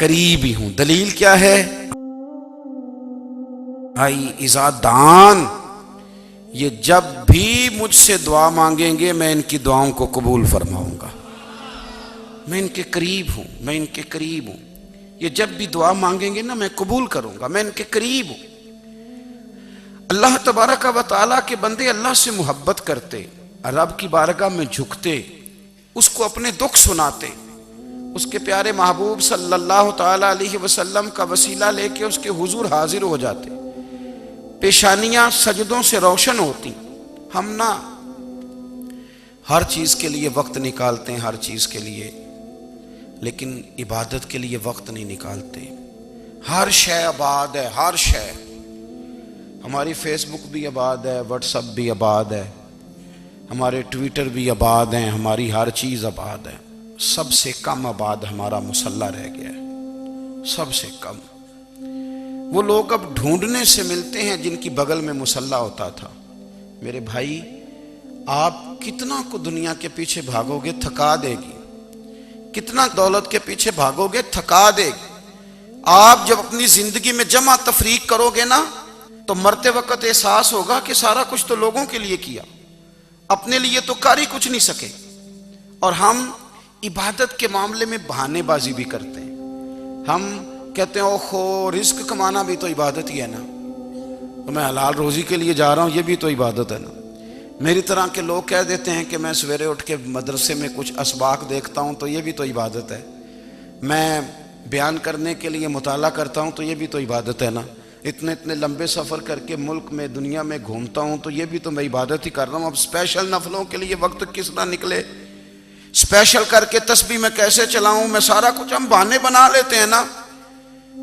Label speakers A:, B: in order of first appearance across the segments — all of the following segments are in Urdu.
A: قریب ہی ہوں۔ دلیل کیا ہے؟ بھائی عزادان یہ جب بھی مجھ سے دعا مانگیں گے میں ان کی دعاؤں کو قبول فرماؤں گا۔ میں ان کے قریب ہوں، میں ان کے قریب ہوں۔ یہ جب بھی دعا مانگیں گے نا میں قبول کروں گا، میں ان کے قریب ہوں۔ اللہ تبارک و تعالیٰ کے بندے اللہ سے محبت کرتے، رب کی بارگاہ میں جھکتے، اس کو اپنے دکھ سناتے، اس کے پیارے محبوب صلی اللہ تعالیٰ علیہ وسلم کا وسیلہ لے کے اس کے حضور حاضر ہو جاتے، پیشانیاں سجدوں سے روشن ہوتی۔ ہم نہ ہر چیز کے لیے وقت نکالتے ہیں، ہر چیز کے لیے، لیکن عبادت کے لیے وقت نہیں نکالتے۔ ہر شے آباد ہے، ہر شے، ہماری فیس بک بھی آباد ہے، واٹس ایپ بھی آباد ہے، ہمارے ٹویٹر بھی آباد ہیں، ہماری ہر چیز آباد ہے۔ سب سے کم آباد ہمارا مصلی رہ گیا ہے، سب سے کم۔ وہ لوگ اب ڈھونڈنے سے ملتے ہیں جن کی بغل میں مصلی ہوتا تھا۔ میرے بھائی آپ کتنا کو دنیا کے پیچھے بھاگو گے تھکا دے گی، کتنا دولت کے پیچھے بھاگو گے تھکا دے گی۔ آپ جب اپنی زندگی میں جمع تفریق کرو گے نا تو مرتے وقت احساس ہوگا کہ سارا کچھ تو لوگوں کے لیے کیا، اپنے لیے تو کر ہی کچھ نہیں سکے۔ اور ہم عبادت کے معاملے میں بہانے بازی بھی کرتے ہیں۔ ہم کہتے ہیں اوہو رزق کمانا بھی تو عبادت ہی ہے نا، تو میں حلال روزی کے لیے جا رہا ہوں، یہ بھی تو عبادت ہے نا۔ میری طرح کے لوگ کہہ دیتے ہیں کہ میں سویرے اٹھ کے مدرسے میں کچھ اسباق دیکھتا ہوں تو یہ بھی تو عبادت ہے، میں بیان کرنے کے لیے مطالعہ کرتا ہوں تو یہ بھی تو عبادت ہے نا، اتنے لمبے سفر کر کے ملک میں دنیا میں گھومتا ہوں تو یہ بھی تو میں عبادت ہی کر رہا ہوں۔ اب اسپیشل نفلوں کے لیے وقت کس طرح نکلے، اسپیشل کر کے تسبیح میں کیسے چلاؤں، میں سارا کچھ ہم بہانے بنا لیتے ہیں نا۔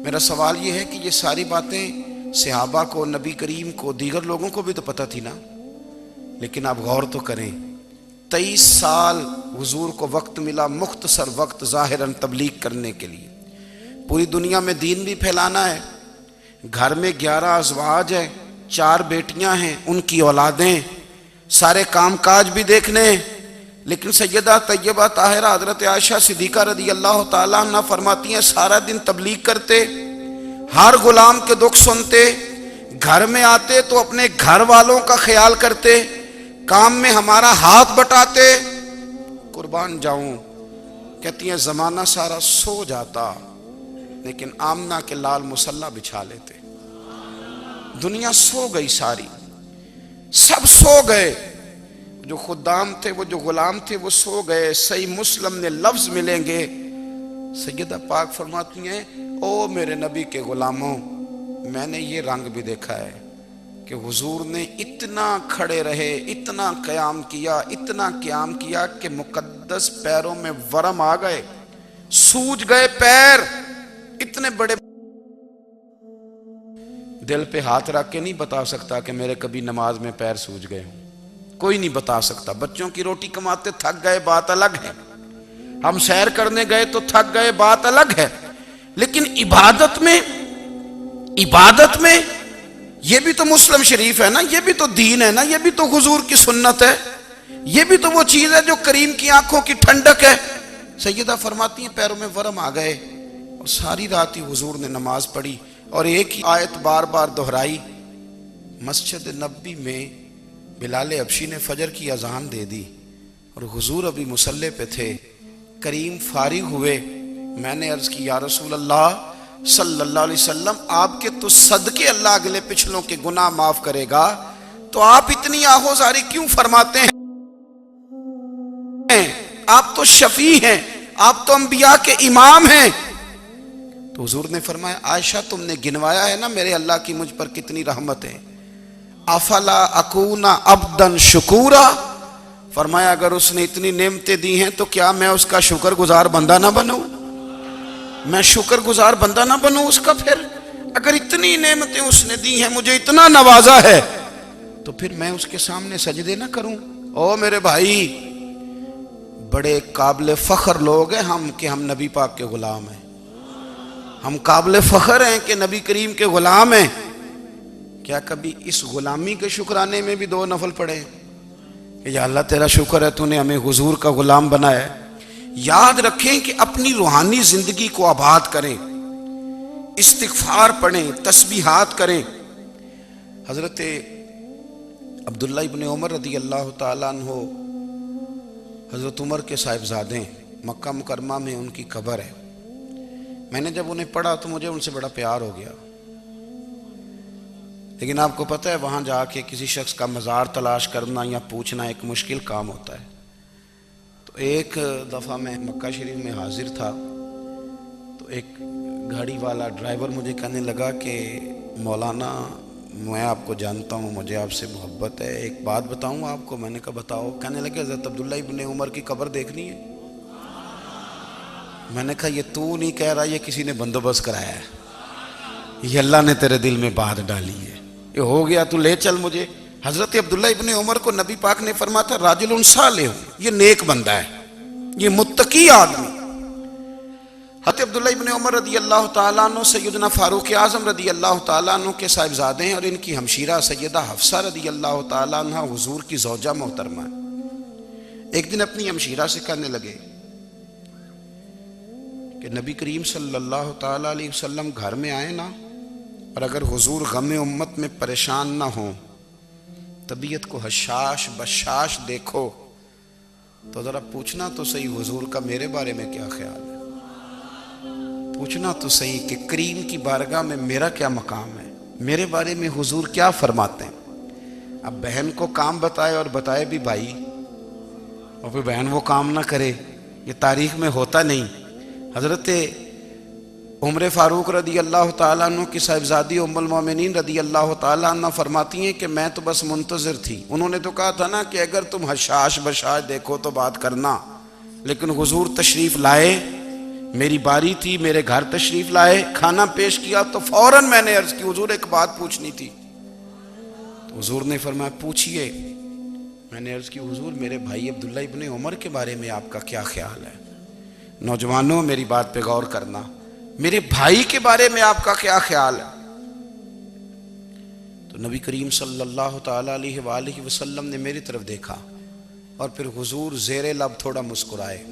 A: میرا سوال یہ ہے کہ یہ ساری باتیں صحابہ کو، نبی کریم کو، دیگر لوگوں کو بھی تو پتہ تھی نا، لیکن آپ غور تو کریں 23 سال حضور کو وقت ملا، مختصر وقت ظاہراً تبلیغ کرنے کے لیے، پوری دنیا میں دین بھی پھیلانا ہے۔ گھر میں 11 ازواج ہیں، 4 بیٹیاں ہیں، ان کی اولادیں، سارے کام کاج بھی دیکھنے ہیں۔ لیکن سیدہ طیبہ طاہرہ حضرت عائشہ صدیقہ رضی اللہ تعالیٰ عنہ فرماتی ہیں سارا دن تبلیغ کرتے، ہر غلام کے دکھ سنتے، گھر میں آتے تو اپنے گھر والوں کا خیال کرتے، کام میں ہمارا ہاتھ بٹاتے۔ قربان جاؤں، کہتی ہیں زمانہ سارا سو جاتا لیکن آمنہ کے لال مصلی بچھا لیتے۔ دنیا سو گئی، ساری سب سو گئے، جو خدام تھے، وہ جو غلام تھے وہ سو گئے۔ صحیح مسلم میں لفظ ملیں گے، سیدہ پاک فرماتی ہیں او میرے نبی کے غلاموں، میں نے یہ رنگ بھی دیکھا ہے کہ حضور نے اتنا کھڑے رہے، اتنا قیام کیا، اتنا قیام کیا کہ مقدس پیروں میں ورم آ گئے، سوج گئے پیر، اتنے بڑے۔ دل پہ ہاتھ رکھ کے نہیں بتا سکتا کہ میرے کبھی نماز میں پیر سوج گئے ہوں، کوئی نہیں بتا سکتا۔ بچوں کی روٹی کماتے تھک گئے بات الگ ہے، ہم سیر کرنے گئے تو تھک گئے بات الگ ہے، لیکن عبادت میں یہ بھی تو مسلم شریف ہے نا، یہ بھی تو دین ہے نا، یہ بھی تو حضور کی سنت ہے، یہ بھی تو وہ چیز ہے جو کریم کی آنکھوں کی ٹھنڈک ہے۔ سیدہ فرماتی ہیں پیروں میں ورم آ گئے، اور ساری رات ہی حضور نے نماز پڑھی اور ایک ہی آیت بار بار دہرائی۔ مسجد نبوی میں بلال حبشی نے فجر کی اذان دے دی اور حضور ابھی مصلی پہ تھے، کریم فارغ ہوئے، میں نے عرض کی یا رسول اللہ صلی اللہ علیہ وسلم آپ کے تو صدقے اللہ اگلے پچھلوں کے گناہ معاف کرے گا، تو آپ اتنی آہوزاری کیوں فرماتے ہیں؟ آپ تو شفیع ہیں، آپ تو انبیاء کے امام ہیں۔ تو حضور نے فرمایا عائشہ تم نے گنوایا ہے نا میرے اللہ کی مجھ پر کتنی رحمت ہے، افلا اکون عبدا شکورا، فرمایا اگر اس نے اتنی نعمتیں دی ہیں تو کیا میں اس کا شکر گزار بندہ نہ بنوں، میں شکر گزار بندہ نہ بنوں اس کا؟ پھر اگر اتنی نعمتیں اس نے دی ہیں، مجھے اتنا نوازا ہے، تو پھر میں اس کے سامنے سجدے نہ کروں؟ او میرے بھائی، بڑے قابل فخر لوگ ہیں ہم کہ ہم نبی پاک کے غلام ہیں، ہم قابل فخر ہیں کہ نبی کریم کے غلام ہیں۔ کیا کبھی اس غلامی کے شکرانے میں بھی 2 نفل پڑھے کہ یا اللہ تیرا شکر ہے تو نے ہمیں حضور کا غلام بنایا ہے؟ یاد رکھیں کہ اپنی روحانی زندگی کو آباد کریں۔ استغفار پڑھیں، تسبیحات کریں۔ حضرت عبداللہ ابن عمر رضی اللہ تعالیٰ عنہ حضرت عمر کے صاحبزادے، مکہ مکرمہ میں ان کی قبر ہے۔ میں نے جب انہیں پڑھا تو مجھے ان سے بڑا پیار ہو گیا، لیکن آپ کو پتہ ہے وہاں جا کے کسی شخص کا مزار تلاش کرنا یا پوچھنا ایک مشکل کام ہوتا ہے۔ تو ایک دفعہ میں مکہ شریف میں حاضر تھا، تو ایک گاڑی والا ڈرائیور مجھے کہنے لگا کہ مولانا میں آپ کو جانتا ہوں، مجھے آپ سے محبت ہے، ایک بات بتاؤں آپ کو۔ میں نے کہا بتاؤ۔ کہنے لگے حضرت عبداللہ ابن عمر کی قبر دیکھنی ہے۔ میں نے کہا یہ تو نہیں کہہ رہا، یہ کسی نے بندوبست کرایا ہے، یہ اللہ نے تیرے دل میں بات ڈالی ہے، یہ ہو گیا تو لے چل مجھے۔ حضرت عبداللہ ابن عمر کو نبی پاک نے فرمایا تھا راجل صالح، یہ نیک بندہ ہے، یہ متقی آدمی۔ حضرت عبداللہ ابن عمر رضی اللہ تعالیٰ عنہ سیدنا فاروق اعظم رضی اللہ تعالیٰ عنہ کے صاحبزادے ہیں، اور ان کی ہمشیرہ سیدہ حفصہ رضی اللہ تعالیٰ عنہ حضور کی زوجہ محترمہ ہے۔ ایک دن اپنی ہمشیرہ سے کہنے لگے کہ نبی کریم صلی اللہ تعالیٰ علیہ وسلم گھر میں آئے نا، اور اگر حضور غم امت میں پریشان نہ ہوں، طبیعت کو حشاش بشاش دیکھو، تو ذرا پوچھنا تو صحیح حضور کا میرے بارے میں کیا خیال ہے، پوچھنا تو صحیح کہ کریم کی بارگاہ میں میرا کیا مقام ہے، میرے بارے میں حضور کیا فرماتے ہیں۔ اب بہن کو کام بتائے، اور بتائے بھی بھائی، اور پھر بہن وہ کام نہ کرے، یہ تاریخ میں ہوتا نہیں۔ حضرت عمر فاروق رضی اللہ تعالیٰ عنہ کی صاحبزادی ام المومنین رضی اللہ تعالیٰ عنہ فرماتی ہیں کہ میں تو بس منتظر تھی۔ انہوں نے تو کہا تھا نا کہ اگر تم حشاش بشاش دیکھو تو بات کرنا، لیکن حضور تشریف لائے، میری باری تھی، میرے گھر تشریف لائے، کھانا پیش کیا تو فوراً میں نے عرض کی حضور ایک بات پوچھنی تھی۔ تو حضور نے فرمایا پوچھئے۔ میں نے عرض کی حضور میرے بھائی عبداللہ ابن عمر کے بارے میں آپ کا کیا خیال ہے؟ نوجوانوں میری بات پہ غور کرنا، میرے بھائی کے بارے میں آپ کا کیا خیال ہے؟ تو نبی کریم صلی اللہ تعالیٰ علیہ وآلہ وسلم نے میری طرف دیکھا، اور پھر حضور زیر لب تھوڑا مسکرائے،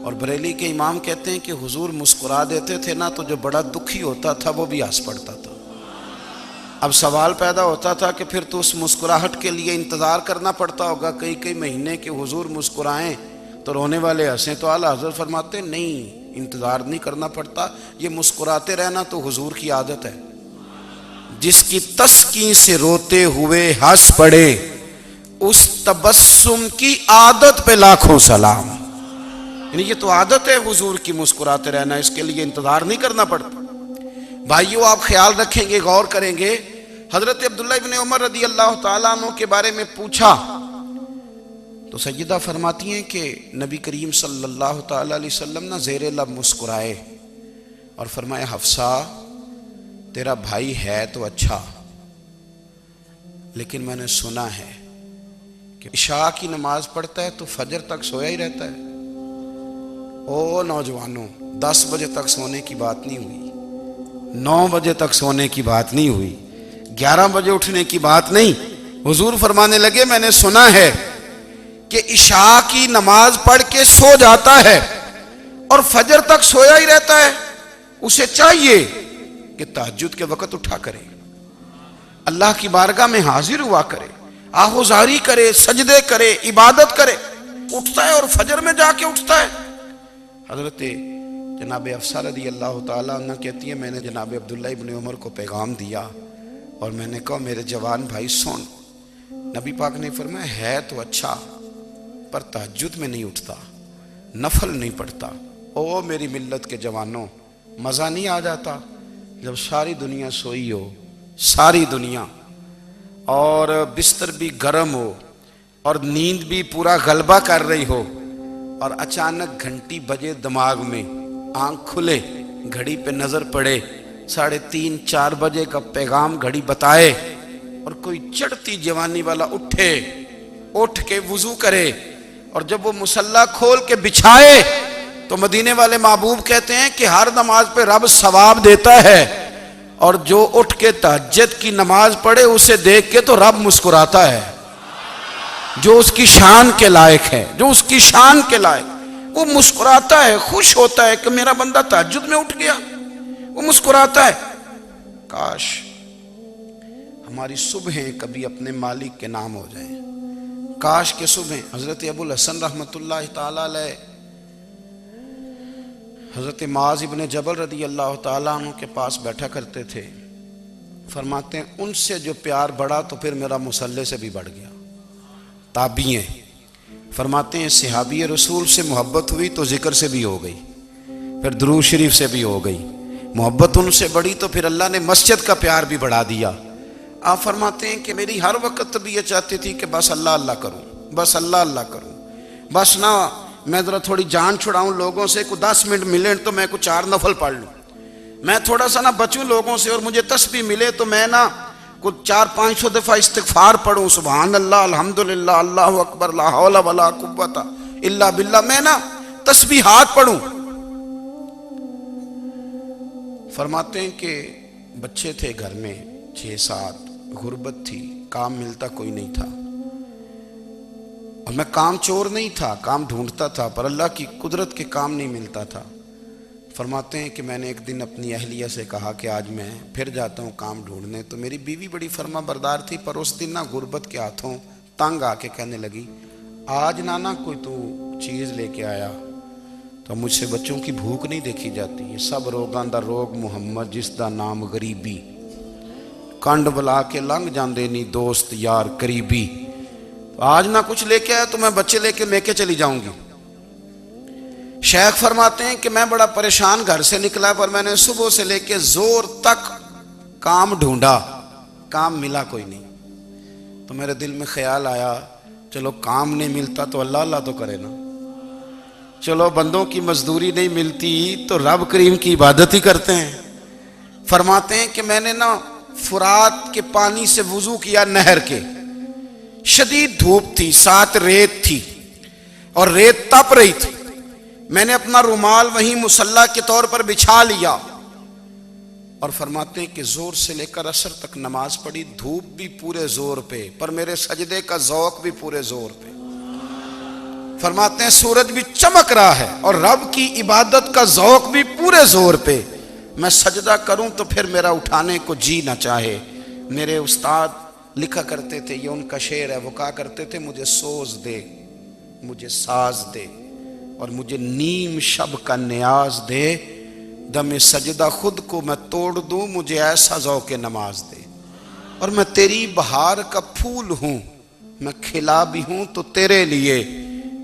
A: اور بریلی کے امام کہتے ہیں کہ حضور مسکرا دیتے تھے نا تو جو بڑا دکھی ہوتا تھا وہ بھی ہنس پڑتا تھا۔ اب سوال پیدا ہوتا تھا کہ پھر تو اس مسکراہٹ کے لیے انتظار کرنا پڑتا ہوگا کئی مہینے کہ حضور مسکرائیں تو رونے والے ہنسیں، تو اعلیٰ حضرت فرماتے نہیں، انتظار نہیں کرنا پڑتا، یہ مسکراتے رہنا تو حضور کی عادت ہے۔ جس کی تسکین سے روتے ہوئے ہنس پڑے، اس تبسم کی عادت پہ لاکھوں سلام۔ یعنی یہ تو عادت ہے حضور کی مسکراتے رہنا، اس کے لیے انتظار نہیں کرنا پڑتا۔ بھائیو آپ خیال رکھیں گے، غور کریں گے، حضرت عبداللہ ابن عمر رضی اللہ تعالیٰ عنہ کے بارے میں پوچھا تو سیدہ فرماتی ہیں کہ نبی کریم صلی اللہ تعالیٰ علیہ وسلم نہ زیر لب مسکرائے اور فرمایا حفصہ تیرا بھائی ہے تو اچھا، لیکن میں نے سنا ہے کہ عشاء کی نماز پڑھتا ہے تو فجر تک سویا ہی رہتا ہے۔ او نوجوانوں، 10 بجے تک سونے کی بات نہیں ہوئی، 9 بجے تک سونے کی بات نہیں ہوئی، 11 بجے اٹھنے کی بات نہیں۔ حضور فرمانے لگے میں نے سنا ہے کہ عشاء کی نماز پڑھ کے سو جاتا ہے اور فجر تک سویا ہی رہتا ہے، اسے چاہیے کہ تہجد کے وقت اٹھا کرے، اللہ کی بارگاہ میں حاضر ہوا کرے، آہوزاری کرے، سجدے کرے، عبادت کرے، اٹھتا ہے اور فجر میں جا کے اٹھتا ہے۔ حضرت جناب حفصہ رضی اللہ تعالیٰ عنہ کہتی ہے میں نے جناب عبداللہ ابن عمر کو پیغام دیا اور میں نے کہا میرے جوان بھائی سن، نبی پاک نے فرمایا ہے تو اچھا پر تہجد میں نہیں اٹھتا، نفل نہیں پڑھتا۔ او میری ملت کے جوانوں، مزہ نہیں آ جاتا جب ساری دنیا سوئی ہو، ساری دنیا، اور بستر بھی گرم ہو اور نیند بھی پورا غلبہ کر رہی ہو، اور اچانک گھنٹی بجے دماغ میں، آنکھ کھلے، گھڑی پہ نظر پڑے، 3:30 4 بجے کا پیغام گھڑی بتائے، اور کوئی چڑھتی جوانی والا اٹھ کے وضو کرے، اور جب وہ مصلی کھول کے بچھائے تو مدینے والے محبوب کہتے ہیں کہ ہر نماز پہ رب ثواب دیتا ہے، اور جو اٹھ کے تہجد کی نماز پڑھے اسے دیکھ کے تو رب مسکراتا ہے، جو اس کی شان کے لائق ہے، جو اس کی شان کے لائق، وہ مسکراتا ہے، خوش ہوتا ہے کہ میرا بندہ تہجد میں اٹھ گیا۔ وہ مسکراتا ہے۔ کاش ہماری صبحیں کبھی اپنے مالک کے نام ہو جائیں، کاش کے صبح۔ حضرت ابو الحسن رحمۃ اللہ تعالی علیہ حضرت معاذ ابن جبل رضی اللہ تعالیٰ عنہ کے پاس بیٹھا کرتے تھے، فرماتے ہیں ان سے جو پیار بڑھا تو پھر میرا مصلی سے بھی بڑھ گیا۔ تابعی ہیں، فرماتے ہیں صحابی رسول سے محبت ہوئی تو ذکر سے بھی ہو گئی، پھر درود شریف سے بھی ہو گئی، محبت ان سے بڑھی تو پھر اللہ نے مسجد کا پیار بھی بڑھا دیا۔ آپ فرماتے ہیں کہ میری ہر وقت طبیعت چاہتی تھی کہ بس اللہ اللہ کروں، بس اللہ اللہ کروں، بس نہ میں ذرا تھوڑی جان چھڑاؤں لوگوں سے، کوئی 10 منٹ ملے تو میں کچھ 4 نفل پڑھ لوں، میں تھوڑا سا نہ بچوں لوگوں سے، اور مجھے تسبیح ملے تو میں نہ کچھ 400-500 دفعہ استغفار پڑھوں، سبحان اللہ، الحمدللہ، اللہ اکبر، لا حول ولا قوت الا باللہ، میں نہ تسبیحات پڑھوں۔ فرماتے ہیں کہ بچے تھے گھر میں 6-7، غربت تھی، کام ملتا کوئی نہیں تھا، اور میں کام چور نہیں تھا، کام ڈھونڈتا تھا، پر اللہ کی قدرت کے کام نہیں ملتا تھا۔ فرماتے ہیں کہ میں نے ایک دن اپنی اہلیہ سے کہا کہ آج میں پھر جاتا ہوں کام ڈھونڈنے، تو میری بیوی بڑی فرما بردار تھی، پر اس دن نہ غربت کے ہاتھوں تنگ آ کے کہنے لگی آج نانا کوئی تو چیز لے کے آیا، تو مجھ سے بچوں کی بھوک نہیں دیکھی جاتی، یہ سب روگاں دا روگ محمد جس دا نام غریبی، کنڈ بلا کے لنگ جاندے نہیں دوست یار قریبی، آج نہ کچھ لے کے آیا تو میں بچے لے کے میکے چلی جاؤں گی۔ شیخ فرماتے ہیں کہ میں بڑا پریشان گھر سے نکلا، پر میں نے صبح سے لے کے زور تک کام ڈھونڈا، کام ملا کوئی نہیں، تو میرے دل میں خیال آیا چلو کام نہیں ملتا تو اللہ اللہ تو کرے نا، چلو بندوں کی مزدوری نہیں ملتی تو رب کریم کی عبادت ہی کرتے ہیں۔ فرماتے ہیں کہ میں نے نا فرات کے پانی سے وضو کیا، نہر کے، شدید دھوپ تھی، ساتھ ریت تھی اور ریت تپ رہی تھی، میں نے اپنا رومال وہیں مصلی کے طور پر بچھا لیا، اور فرماتے ہیں کہ زور سے لے کر عصر تک نماز پڑھی، دھوپ بھی پورے زور پہ، پر میرے سجدے کا ذوق بھی پورے زور پہ۔ فرماتے ہیں سورج بھی چمک رہا ہے اور رب کی عبادت کا ذوق بھی پورے زور پہ، میں سجدہ کروں تو پھر میرا اٹھانے کو جی نہ چاہے۔ میرے استاد لکھا کرتے تھے، یہ ان کا شعر ہے، وہ کہا کرتے تھے مجھے سوز دے، مجھے ساز دے، اور مجھے نیم شب کا نیاز دے، دم سجدہ خود کو میں توڑ دوں، مجھے ایسا ذوق نماز دے، اور میں تیری بہار کا پھول ہوں، میں کھلا بھی ہوں تو تیرے لیے،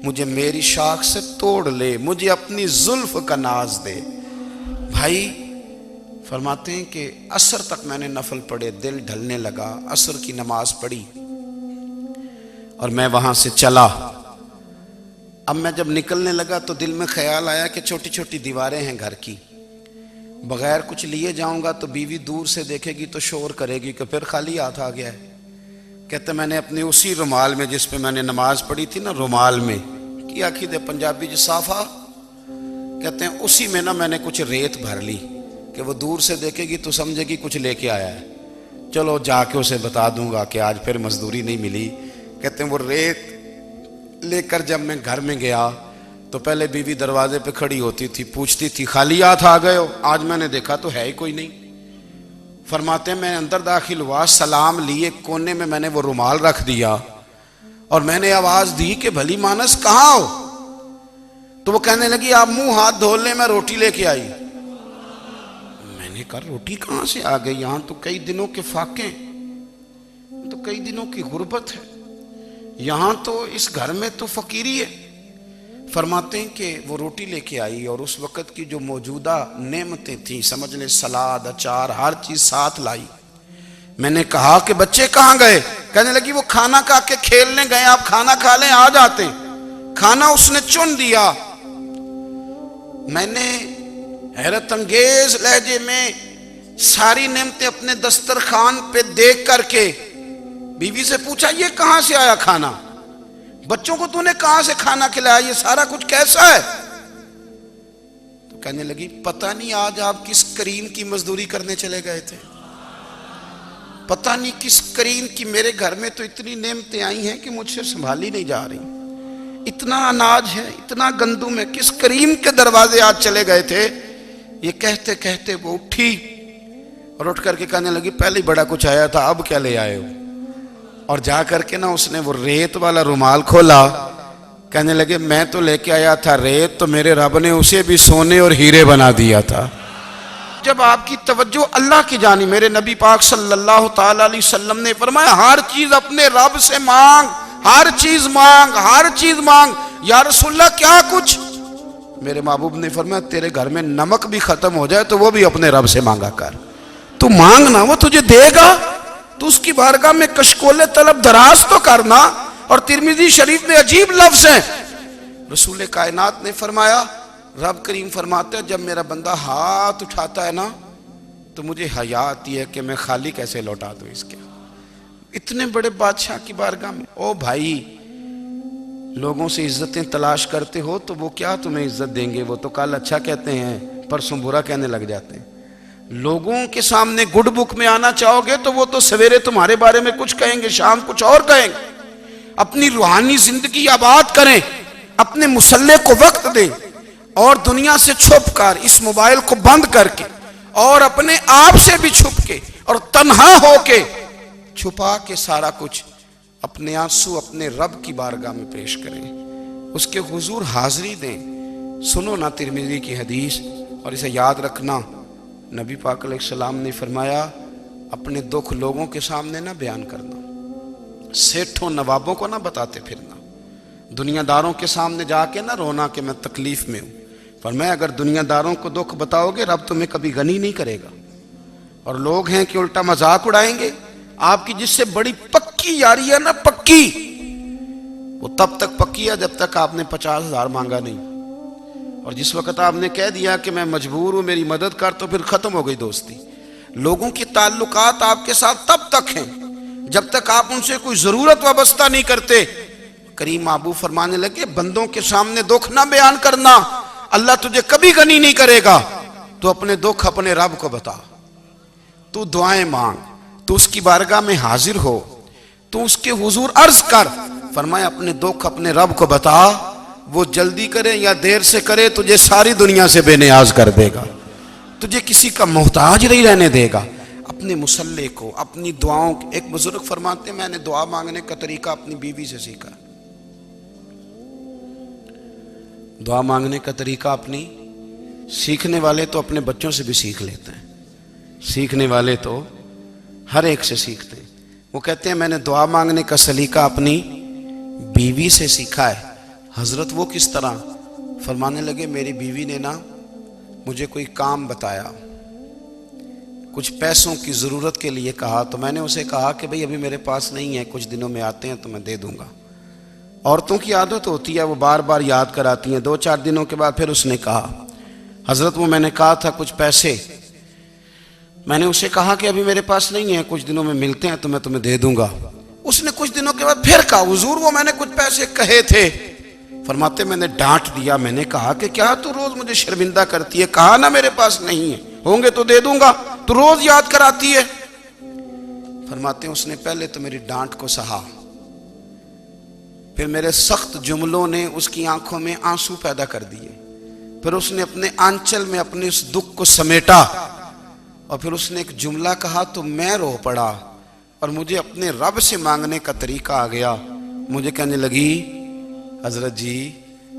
A: مجھے میری شاخ سے توڑ لے، مجھے اپنی زلف کا ناز دے۔ بھائی فرماتے ہیں کہ عصر تک میں نے نفل پڑھے، دل ڈھلنے لگا، عصر کی نماز پڑھی اور میں وہاں سے چلا۔ اب میں جب نکلنے لگا تو دل میں خیال آیا کہ چھوٹی چھوٹی دیواریں ہیں گھر کی، بغیر کچھ لیے جاؤں گا تو بیوی دور سے دیکھے گی تو شور کرے گی کہ پھر خالی ہاتھ آ گیا ہے۔ کہتے میں نے اپنے اسی رومال میں جس پہ میں نے نماز پڑھی تھی نا، رومال میں کی آخی دے پنجابی جو صافہ کہتے ہیں، اسی میں نا میں نے کچھ ریت بھر لی کہ وہ دور سے دیکھے گی تو سمجھے گی کچھ لے کے آیا ہے، چلو جا کے اسے بتا دوں گا کہ آج پھر مزدوری نہیں ملی۔ کہتے ہیں وہ ریت لے کر جب میں گھر میں گیا تو پہلے بیوی دروازے پہ کھڑی ہوتی تھی، پوچھتی تھی خالی ہاتھ آ گئے ہو؟ آج میں نے دیکھا تو ہے ہی کوئی نہیں۔ فرماتے ہیں میں اندر داخل ہوا، سلام لیے، کونے میں میں نے وہ رومال رکھ دیا اور میں نے آواز دی کہ بھلی مانس کہاں ہو؟ تو وہ کہنے لگی آپ منہ ہاتھ دھو لیں، میں روٹی لے کے آئی۔ میں نے کہا روٹی کہاں سے آ گئی؟ یہاں تو کئی دنوں کے فاقے، تو کئی دنوں کی غربت ہے، یہاں تو اس گھر میں تو فقیری ہے۔ فرماتے ہیں کہ وہ روٹی لے کے آئی اور اس وقت کی جو موجودہ نعمتیں تھیں، سمجھ لیں سلاد، اچار، ہر چیز ساتھ لائی۔ میں نے کہا کہ بچے کہاں گئے؟ کہنے لگی وہ کھانا کھا کے کھیلنے گئے، آپ کھانا کھا لیں آ جاتے۔ کھانا اس نے چن دیا۔ میں نے حیرت انگیز لہجے میں ساری نعمتیں اپنے دسترخوان پہ دیکھ کر کے بیوی سے پوچھا یہ کہاں سے آیا کھانا؟ بچوں کو تو نے کہاں سے کھانا کھلایا؟ یہ سارا کچھ کیسا ہے؟ تو کہنے لگی پتہ نہیں آج آپ کس کریم کی مزدوری کرنے چلے گئے تھے، پتہ نہیں کس کریم کی، میرے گھر میں تو اتنی نعمتیں آئی ہیں کہ مجھ سے سنبھالی نہیں جا رہی، اتنا اناج ہے، اتنا گندم ہے، کس کریم کے دروازے آج چلے گئے تھے یہ کہتے کہتے وہ اٹھی اور اٹھ کر کے کہنے لگی پہلے بڑا کچھ آیا تھا، اب کیا لے آئے ہو؟ اور جا کر کے نا اس نے وہ ریت والا رومال کھولا، کہنے لگے میں تو لے کے آیا تھا ریت، تو میرے رب نے اسے بھی سونے اور ہیرے بنا دیا تھا۔ جب آپ کی توجہ اللہ کی جانب، میرے نبی پاک صلی اللہ تعالی علیہ وسلم نے فرمایا ہر چیز اپنے رب سے مانگ، ہر چیز مانگ، ہر چیز مانگ۔ یا رسول اللہ کیا کچھ؟ میرے محبوب نے فرمایا تیرے گھر میں نمک بھی ختم ہو جائے تو وہ بھی اپنے رب سے مانگا کر، تو مانگنا وہ تجھے دے گا، تو اس کی بارگاہ میں کشکول طلب دراز تو کرنا۔ اور ترمذی شریف میں عجیب لفظ ہے، رسول کائنات نے فرمایا، رب کریم فرماتا ہے جب میرا بندہ ہاتھ اٹھاتا ہے نا تو مجھے حیا آتی ہے کہ میں خالی کیسے لوٹا دوں اس کے۔ اتنے بڑے بادشاہ کی بارگاہ میں، او بھائی لوگوں سے عزتیں تلاش کرتے ہو تو وہ کیا تمہیں عزت دیں گے؟ وہ تو کل اچھا کہتے ہیں پرسوں برا کہنے لگ جاتے ہیں۔ لوگوں کے سامنے گڈ بک میں آنا چاہو گے تو وہ تو سویرے تمہارے بارے میں کچھ کہیں گے، شام کچھ اور کہیں گے۔ اپنی روحانی زندگی آباد کریں، اپنے مسلح کو وقت دیں، اور دنیا سے چھپ کر اس موبائل کو بند کر کے اور اپنے آپ سے بھی چھپ کے اور تنہا ہو کے چھپا کے سارا کچھ اپنے آنسو اپنے رب کی بارگاہ میں پیش کریں، اس کے حضور حاضری دیں۔ سنو نا ترمذی کی حدیث، اور اسے یاد رکھنا، نبی پاک علیہ السلام نے فرمایا اپنے دکھ لوگوں کے سامنے نہ بیان کرنا، سیٹھوں نوابوں کو نہ بتاتے پھرنا، دنیا داروں کے سامنے جا کے نہ رونا کہ میں تکلیف میں ہوں۔ فرمایا اگر دنیا داروں کو دکھ بتاؤ گے رب تمہیں کبھی غنی نہیں کرے گا، اور لوگ ہیں کہ الٹا مذاق اڑائیں گے۔ آپ کی جس سے بڑی پکی یاری ہے نا، پکی، وہ تب تک پکی ہے جب تک آپ نے 50,000 مانگا نہیں، اور جس وقت آپ نے کہہ دیا کہ میں مجبور ہوں میری مدد کر تو پھر ختم ہو گئی دوستی۔ لوگوں کی تعلقات آپ کے ساتھ تب تک ہیں جب تک آپ ان سے کوئی ضرورت وابستہ نہیں کرتے۔ کریم محبوب فرمانے لگے بندوں کے سامنے دکھ نہ بیان کرنا، اللہ تجھے کبھی غنی نہیں کرے گا۔ تو اپنے دکھ اپنے رب کو بتا، تو دعائیں مانگ، تو اس کی بارگاہ میں حاضر ہو، تو اس کے حضور عرض کر۔ فرمایا اپنے دکھ اپنے رب کو بتا، وہ جلدی کرے یا دیر سے کرے تجھے ساری دنیا سے بے نیاز کر دے گا، تجھے کسی کا محتاج نہیں رہنے دے گا۔ اپنے مسلح کو، اپنی دعاؤں، ایک بزرگ فرماتے ہیں میں نے دعا مانگنے کا طریقہ اپنی بیوی سے سیکھا۔ دعا مانگنے کا طریقہ اپنی، سیکھنے والے تو اپنے بچوں سے بھی سیکھ لیتے ہیں، سیکھنے والے تو ہر ایک سے سیکھتے ہیں۔ وہ کہتے ہیں میں نے دعا مانگنے کا سلیقہ اپنی بیوی سے سیکھا ہے۔ حضرت وہ کس طرح؟ فرمانے لگے میری بیوی نے نا مجھے کوئی کام بتایا، کچھ پیسوں کی ضرورت کے لیے کہا، تو میں نے اسے کہا کہ بھئی ابھی میرے پاس نہیں ہے، کچھ دنوں میں آتے ہیں تو میں دے دوں گا۔ عورتوں کی عادت ہوتی ہے وہ بار بار یاد کراتی ہیں، 2-4 دنوں کے بعد پھر اس نے کہا حضرت وہ میں نے کہا تھا کچھ پیسے، میں نے اسے کہا کہ ابھی میرے پاس نہیں ہے، کچھ دنوں میں ملتے ہیں تو میں تمہیں دے دوں گا۔ اس نے کچھ دنوں کے بعد پھر کہا حضور وہ میں نے کچھ پیسے کہے تھے۔ فرماتے میں نے ڈانٹ دیا، میں نے کہا کہ کیا تو روز مجھے شرمندہ کرتی ہے، کہا نا میرے پاس نہیں ہے، ہوں گے تو دے دوں گا، تو روز یاد کراتی ہے۔ فرماتے ہیں اس نے پہلے تو میری ڈانٹ کو سہا، پھر میرے سخت جملوں نے اس کی آنکھوں میں آنسو پیدا کر دیے، پھر اس نے اپنے آنچل میں اپنے اس دکھ کو سمیٹا، اور پھر اس نے ایک جملہ کہا تو میں رو پڑا، اور مجھے اپنے رب سے مانگنے کا طریقہ آ گیا۔ مجھے کہنے لگی حضرت جی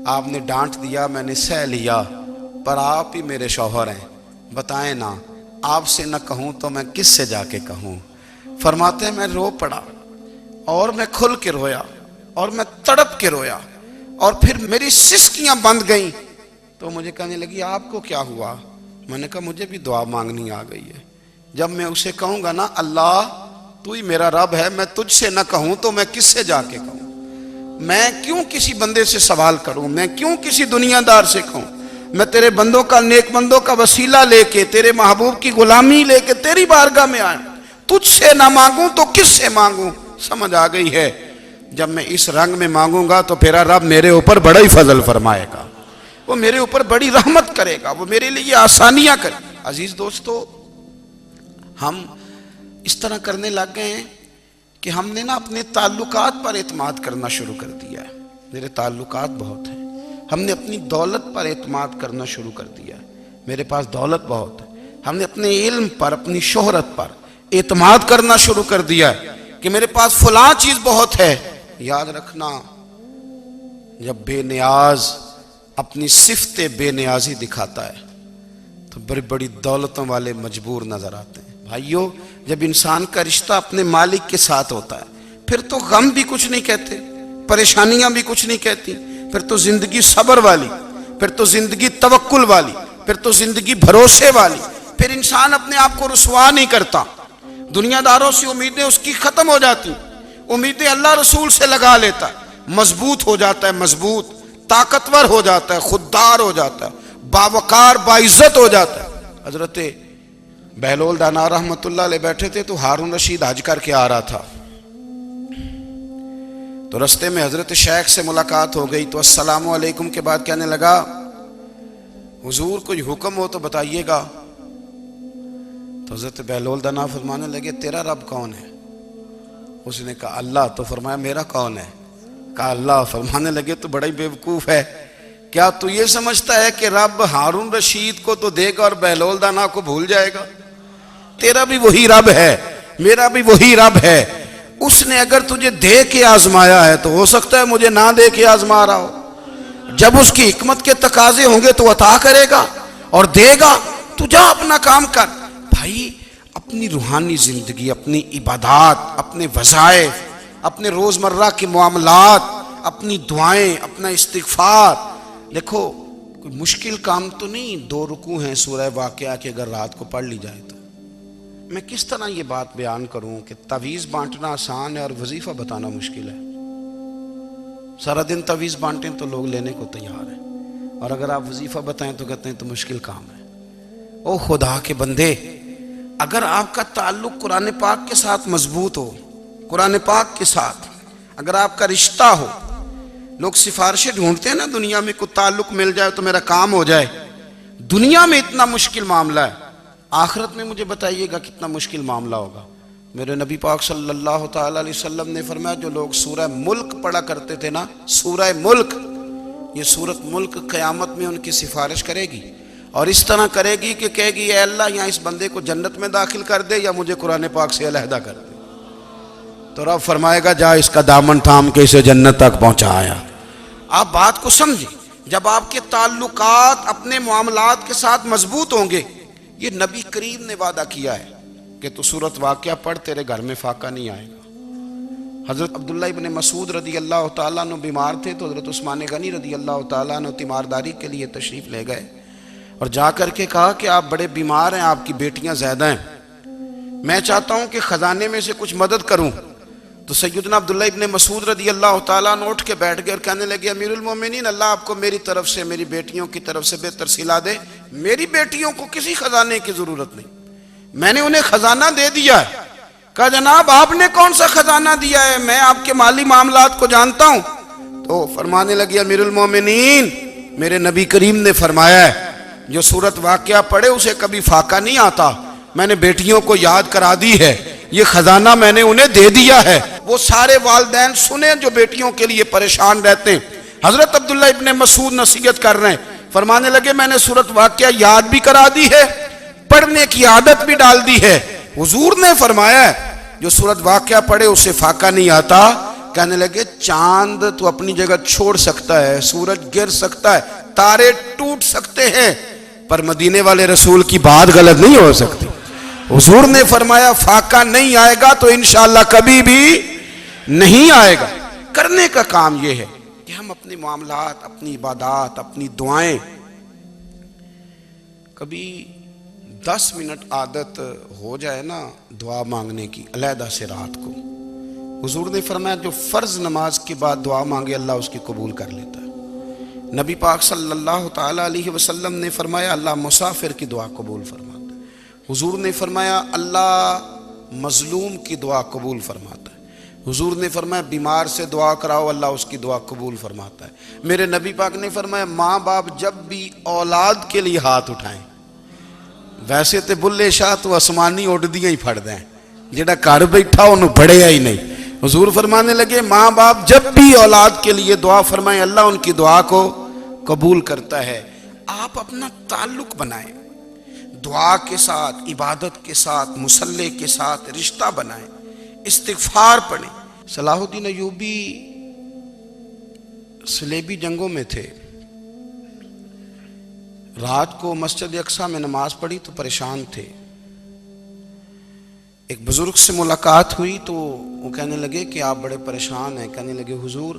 A: آپ نے ڈانٹ دیا میں نے سہ لیا، پر آپ ہی میرے شوہر ہیں، بتائیں نا آپ سے نہ کہوں تو میں کس سے جا کے کہوں۔ فرماتے ہیں میں رو پڑا، اور میں کھل کے رویا، اور میں تڑپ کے رویا، اور پھر میری سسکیاں بند گئیں۔ تو مجھے کہنے لگی آپ کو کیا ہوا؟ میں نے کہا مجھے بھی دعا مانگنی آ گئی ہے، جب میں اسے کہوں گا نا اللہ تو ہی میرا رب ہے، میں تجھ سے نہ کہوں تو میں کس سے جا کے کہوں؟ میں کیوں کسی بندے سے سوال کروں؟ میں کیوں کسی دنیا دار سے کہوں؟ میں تیرے بندوں کا، نیک بندوں کا وسیلہ لے کے، تیرے محبوب کی غلامی لے کے تیری بارگاہ میں آیا، تجھ سے نہ مانگوں تو کس سے مانگوں؟ سمجھ آ گئی ہے جب میں اس رنگ میں مانگوں گا تو پھر رب میرے اوپر بڑا ہی فضل فرمائے گا، وہ میرے اوپر بڑی رحمت کرے گا، وہ میرے لیے آسانیاں کرے گا۔ عزیز دوستو ہم اس طرح کرنے لگ گئے ہیں کہ ہم نے نا اپنے تعلقات پر اعتماد کرنا شروع کر دیا ہے۔ میرے تعلقات بہت ہیں، ہم نے اپنی دولت پر اعتماد کرنا شروع کر دیا ہے، میرے پاس دولت بہت ہے. ہم نے اپنے علم پر، اپنی شہرت پر اعتماد کرنا شروع کر دیا ہے کہ میرے پاس فلاں چیز بہت ہے. یاد رکھنا، جب بے نیاز اپنی صفت بے نیازی دکھاتا ہے تو بڑی بڑی دولتوں والے مجبور نظر آتے ہیں. بھائیو، جب انسان کا رشتہ اپنے مالک کے ساتھ ہوتا ہے پھر تو غم بھی کچھ نہیں کہتے، پریشانیاں بھی کچھ نہیں کہتی، پھر تو زندگی صبر والی، پھر تو زندگی توکل والی، پھر تو زندگی بھروسے والی. پھر انسان اپنے آپ کو رسوا نہیں کرتا. دنیا داروں سے امیدیں اس کی ختم ہو جاتی، امیدیں اللہ رسول سے لگا لیتا ہے، مضبوط ہو جاتا ہے، مضبوط، طاقتور ہو جاتا ہے، خوددار ہو جاتا ہے، باوقار باعزت ہو جاتا ہے. حضرت بہلول دانا رحمت اللہ علیہ بیٹھے تھے تو ہارون رشید حج کر کے آ رہا تھا. تو رستے میں حضرت شیخ سے ملاقات ہو گئی تو السلام علیکم کے بعد کہنے لگا حضور کوئی حکم ہو تو بتائیے گا. تو حضرت بہلول دانا فرمانے لگے تیرا رب کون ہے؟ اس نے کہا اللہ. تو فرمایا میرا کون ہے؟ کہا اللہ. فرمانے لگے تو بڑا ہی بیوقوف ہے، کیا تو یہ سمجھتا ہے کہ رب ہارون رشید کو تو دے گا اور بہلول دانا کو بھول جائے گا؟ تیرا بھی وہی رب ہے، میرا بھی وہی رب ہے. اس نے اگر تجھے دے کے آزمایا ہے تو ہو سکتا ہے مجھے نہ دے کے آزما رہا ہو. جب اس کی حکمت کے تقاضے ہوں گے تو عطا کرے گا اور دے گا. تو جا اپنا کام کر. بھائی، اپنی روحانی زندگی، اپنی عبادات، اپنے وظائف، اپنے روزمرہ کے معاملات، اپنی دعائیں، اپنا استغفار. دیکھو کوئی مشکل کام تو نہیں 2 رکوع ہیں سورہ واقعہ کے اگر رات کو پڑھ لی جائے تو. میں کس طرح یہ بات بیان کروں کہ تعویذ بانٹنا آسان ہے اور وظیفہ بتانا مشکل ہے. سارا دن تعویذ بانٹیں تو لوگ لینے کو تیار ہیں، اور اگر آپ وظیفہ بتائیں تو کہتے ہیں تو مشکل کام ہے. او خدا کے بندے، اگر آپ کا تعلق قرآن پاک کے ساتھ مضبوط ہو، قرآن پاک کے ساتھ اگر آپ کا رشتہ ہو، لوگ سفارشیں ڈھونڈتے ہیں نا دنیا میں، کوئی تعلق مل جائے تو میرا کام ہو جائے. دنیا میں اتنا مشکل معاملہ ہے، آخرت میں مجھے بتائیے گا کتنا مشکل معاملہ ہوگا. میرے نبی پاک صلی اللہ تعالی علیہ وسلم نے فرمایا جو لوگ سورہ ملک پڑھا کرتے تھے نا، سورہ ملک، یہ سورت ملک قیامت میں ان کی سفارش کرے گی اور اس طرح کرے گی کہ کہے گی اے اللہ یہاں اس بندے کو جنت میں داخل کر دے یا مجھے قرآن پاک سے علیحدہ کر دے. تو رب فرمائے گا جا اس کا دامن تھام کے اسے جنت تک پہنچایا. آپ بات کو سمجھیں، جب آپ کے تعلقات اپنے معاملات کے ساتھ مضبوط ہوں گے، یہ نبی کریم نے وعدہ کیا ہے کہ تو سورت واقعہ پڑھ تیرے گھر میں فاقہ نہیں آئے گا. حضرت عبداللہ ابن مسعود رضی اللہ تعالیٰ عنہ بیمار تھے تو حضرت عثمان غنی رضی اللہ تعالیٰ عنہ تیمارداری کے لیے تشریف لے گئے اور جا کر کے کہا کہ آپ بڑے بیمار ہیں، آپ کی بیٹیاں زیادہ ہیں، میں چاہتا ہوں کہ خزانے میں سے کچھ مدد کروں. تو سیدنا عبداللہ ابن مسعود رضی اللہ تعالیٰ عنہ اٹھ کے بیٹھ گئے اور کہنے لگے امیر المومنین، اللہ آپ کو میری طرف سے، میری بیٹیوں کی طرف سے بہتر صلہ دے. میری بیٹیوں کو کسی خزانے کی ضرورت نہیں، میں نے انہیں خزانہ دے دیا ہے. کہا جناب آپ نے کون سا خزانہ دیا ہے، میں آپ کے مالی معاملات کو جانتا ہوں. تو فرمانے لگی امیر المومنین، میرے نبی کریم نے فرمایا ہے جو سورت واقعہ پڑھے اسے کبھی فاقہ نہیں آتا. میں نے بیٹیوں کو یاد کرا دی ہے، یہ خزانہ میں نے انہیں دے دیا ہے. وہ سارے والدین سنیں جو بیٹیوں کے لیے پریشان رہتے ہیں. حضرت عبداللہ ابن مسعود نصیحت کر رہے ہیں، فرمانے لگے میں نے سورت واقعہ یاد بھی کرا دی ہے، پڑھنے کی عادت بھی ڈال دی ہے. حضور نے فرمایا ہے جو سورت واقعہ پڑھے اسے فاقہ نہیں آتا. کہنے لگے چاند تو اپنی جگہ چھوڑ سکتا ہے، سورج گر سکتا ہے، تارے ٹوٹ سکتے ہیں، پر مدینے والے رسول کی بات غلط نہیں ہو سکتی. حضور نے فرمایا فاقہ نہیں آئے گا تو انشاءاللہ کبھی بھی نہیں آئے گا. کرنے کا کام یہ ہے کہ ہم اپنے معاملات، اپنی عبادات، اپنی دعائیں کبھی 10 منٹ عادت ہو جائے نا دعا مانگنے کی علیحدہ سے رات کو. حضور نے فرمایا جو فرض نماز کے بعد دعا مانگے اللہ اس کی قبول کر لیتا ہے. نبی پاک صلی اللہ تعالی علیہ وسلم نے فرمایا اللہ مسافر کی دعا قبول فرماتا ہے. حضور نے فرمایا اللہ مظلوم کی دعا قبول فرماتا ہے. حضور نے فرمایا بیمار سے دعا کراؤ اللہ اس کی دعا قبول فرماتا ہے. میرے نبی پاک نے فرمایا ماں باپ جب بھی اولاد کے لیے ہاتھ اٹھائیں، ویسے تے بلے شاہ تو آسمانی اڈدیاں ہی پھڑ دیں، جڑا گھر بیٹھا انہوں بڑھیا ہی نہیں. حضور فرمانے لگے ماں باپ جب بھی اولاد کے لیے دعا فرمائیں اللہ ان کی دعا کو قبول کرتا ہے. آپ اپنا تعلق بنائیں، دعا کے ساتھ، عبادت کے ساتھ، مصلی کے ساتھ رشتہ بنائیں، استغفار پڑھیں۔ صلاح الدین ایوبی صلیبی جنگوں میں تھے، رات کو مسجد اقصی میں نماز پڑھی تو پریشان تھے۔ ایک بزرگ سے ملاقات ہوئی تو وہ کہنے لگے کہ آپ بڑے پریشان ہیں۔ کہنے لگے حضور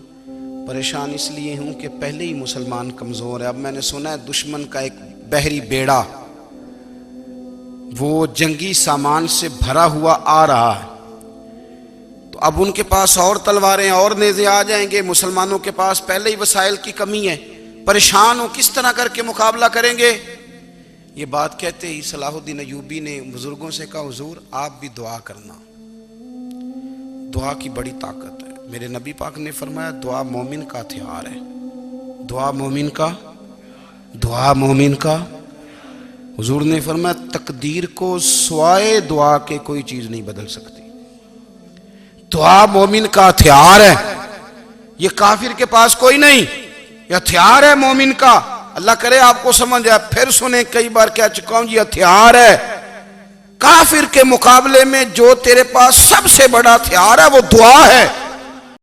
A: پریشان اس لیے ہوں کہ پہلے ہی مسلمان کمزور ہے، اب میں نے سنا ہے دشمن کا ایک بحری بیڑا وہ جنگی سامان سے بھرا ہوا آ رہا ہے، تو اب ان کے پاس اور تلواریں اور نیزے آ جائیں گے، مسلمانوں کے پاس پہلے ہی وسائل کی کمی ہے، پریشان ہو کس طرح کر کے مقابلہ کریں گے۔ یہ بات کہتے ہی صلاح الدین ایوبی نے بزرگوں سے کہا حضور آپ بھی دعا کرنا، دعا کی بڑی طاقت ہے۔ میرے نبی پاک نے فرمایا دعا مومن کا ہتھیار ہے، دعا مومن کا۔ حضور نے فرمایا تقدیر کو سوائے دعا کے کوئی چیز نہیں بدل سکتی، دعا مومن کا ہتھیار ہے، یہ کافر کے پاس کوئی نہیں، یہ ہتھیار ہے مومن کا۔ اللہ کرے آپ کو سمجھ آئے، پھر سنیں، کئی بار کہہ چکا ہوں، یہ ہتھیار ہے۔ کافر کے مقابلے میں جو تیرے پاس سب سے بڑا ہتھیار ہے وہ دعا ہے۔